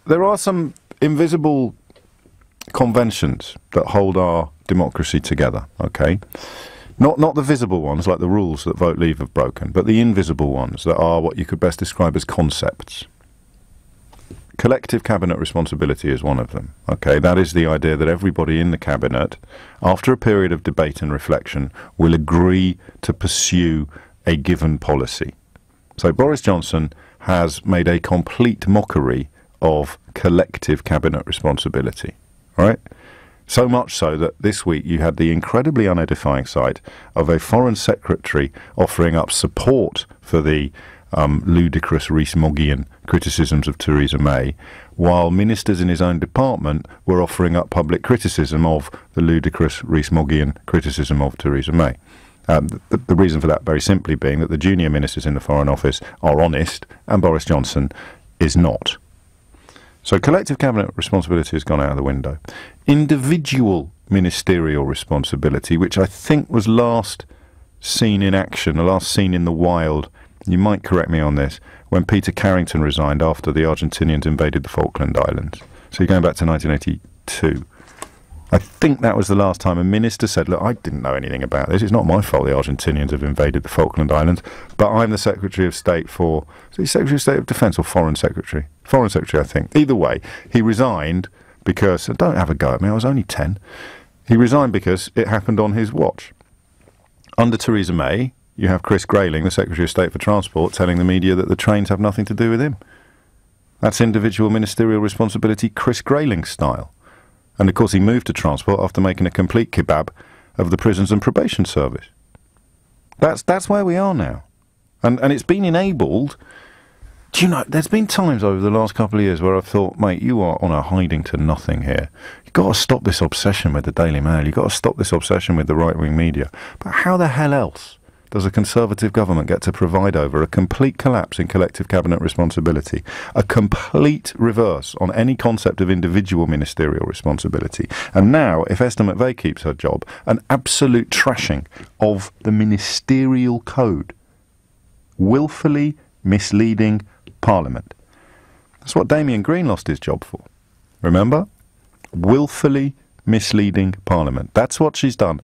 there are some invisible conventions that hold our democracy together, okay? Not the visible ones, like the rules that Vote Leave have broken, but the invisible ones that are what you could best describe as concepts. Collective cabinet responsibility is one of them, okay? That is the idea that everybody in the cabinet, after a period of debate and reflection, will agree to pursue a given policy. So Boris Johnson has made a complete mockery of collective cabinet responsibility, right? So much so that this week you had the incredibly unedifying sight of a foreign secretary offering up support for the ludicrous Ree-Moggian criticisms of Theresa May, while ministers in his own department were offering up public criticism of the ludicrous Ree-Moggian criticism of Theresa May. The reason for that very simply being that the junior ministers in the Foreign Office are honest and Boris Johnson is not. So collective cabinet responsibility has gone out of the window. Individual ministerial responsibility, which I think was last seen in action, or last seen in the wild, you might correct me on this, when Peter Carrington resigned after the Argentinians invaded the Falkland Islands. So you're going back to 1982. I think that was the last time a minister said, look, I didn't know anything about this. It's not my fault the Argentinians have invaded the Falkland Islands, but I'm the Secretary of State for... Is he Secretary of State of Defence or Foreign Secretary? Foreign Secretary, I think. Either way, he resigned because... Don't have a go at me, I was only 10. He resigned because it happened on his watch. Under Theresa May, you have Chris Grayling, the Secretary of State for Transport, telling the media that the trains have nothing to do with him. That's individual ministerial responsibility, Chris Grayling style. And of course he moved to transport after making a complete kebab of the prisons and probation service. That's where we are now. And it's been enabled. Do you know, there's been times over the last couple of years where I've thought, mate, you are on a hiding to nothing here. You've got to stop this obsession with the Daily Mail. You've got to stop this obsession with the right-wing media. But how the hell else does a Conservative government get to provide over a complete collapse in collective cabinet responsibility, a complete reverse on any concept of individual ministerial responsibility, and now, if Esther McVey keeps her job, an absolute trashing of the ministerial code, willfully misleading Parliament? That's what Damien Green lost his job for. Remember? Willfully misleading Parliament. That's what she's done.